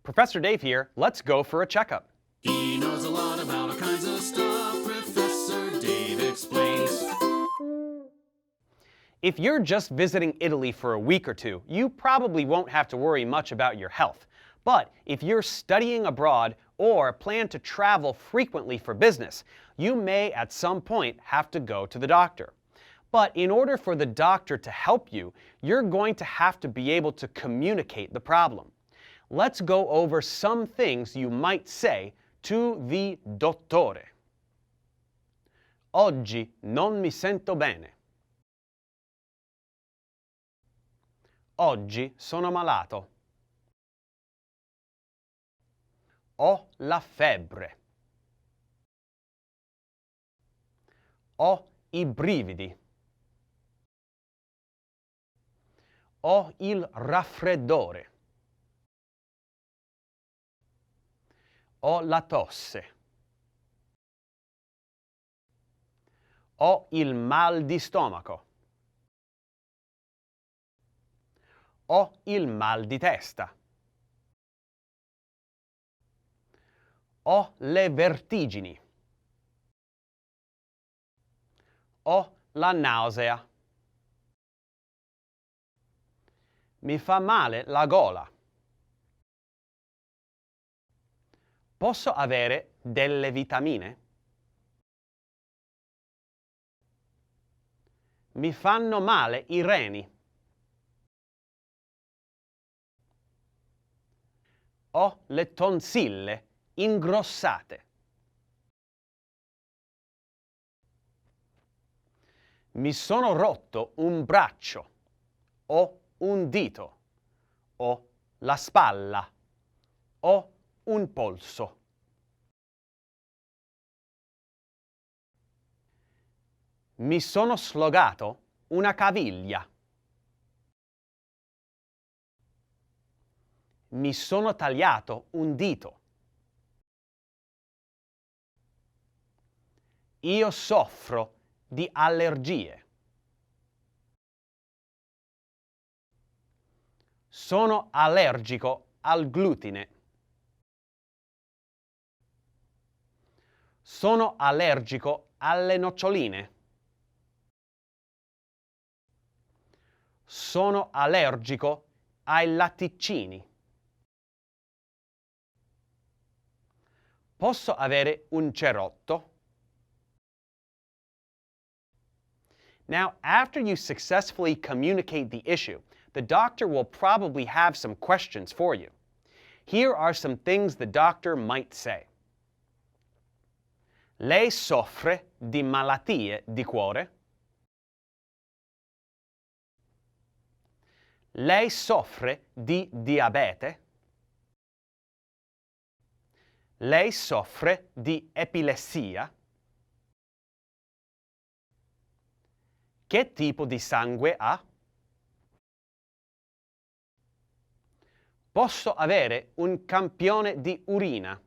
Professor Dave here. Let's go for a checkup. He knows a lot about all kinds of stuff. Professor Dave explains. If you're just visiting Italy for a week or two, you probably won't have to worry much about your health. But if you're studying abroad or plan to travel frequently for business, you may at some point have to go to the doctor. But in order for the doctor to help you, you're going to have to be able to communicate the problem. Let's go over some things you might say to the dottore. Oggi non mi sento bene. Oggi sono malato. Ho la febbre. Ho i brividi. Ho il raffreddore. Ho la tosse. Ho il mal di stomaco. Ho il mal di testa. Ho le vertigini. Ho la nausea. Mi fa male la gola. Posso avere delle vitamine? Mi fanno male i reni. Ho le tonsille ingrossate. Mi sono rotto un braccio. Ho un dito. Ho la spalla. Ho un polso. Mi sono slogato una caviglia. Mi sono tagliato un dito. Io soffro di allergie. Sono allergico al glutine. Sono allergico alle noccioline. Sono allergico ai latticini. Posso avere un cerotto? Now, after you successfully communicate the issue, the doctor will probably have some questions for you. Here are some things the doctor might say. Lei soffre di malattie di cuore? Lei soffre di diabete? Lei soffre di epilessia? Che tipo di sangue ha? Posso avere un campione di urina?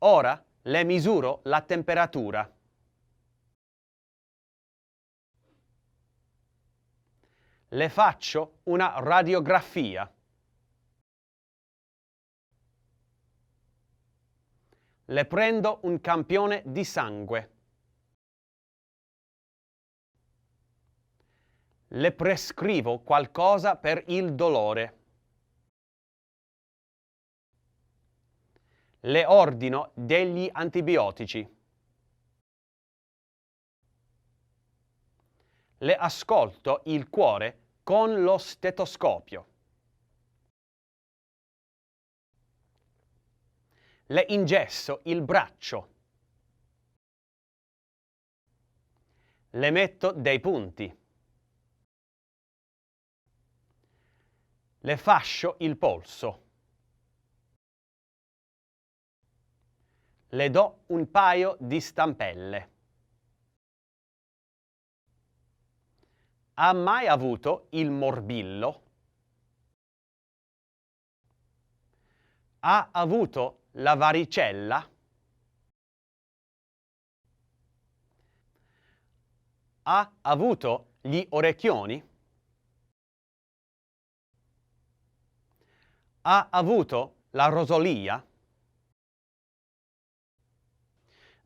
Ora le misuro la temperatura. Le faccio una radiografia. Le prendo un campione di sangue. Le prescrivo qualcosa per il dolore. Le ordino degli antibiotici. Le ascolto il cuore con lo stetoscopio. Le ingesso il braccio. Le metto dei punti. Le fascio il polso. Le do un paio di stampelle. Ha mai avuto il morbillo? Ha avuto la varicella? Ha avuto gli orecchioni? Ha avuto la rosolia?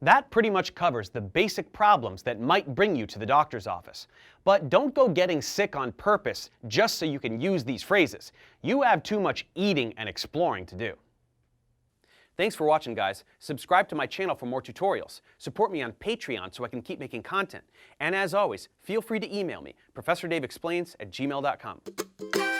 That pretty much covers the basic problems that might bring you to the doctor's office. But don't go getting sick on purpose just so you can use these phrases. You have too much eating and exploring to do. Thanks for watching, guys. Subscribe to my channel for more tutorials. Support me on Patreon so I can keep making content. And as always, feel free to email me, ProfessorDaveExplains@gmail.com.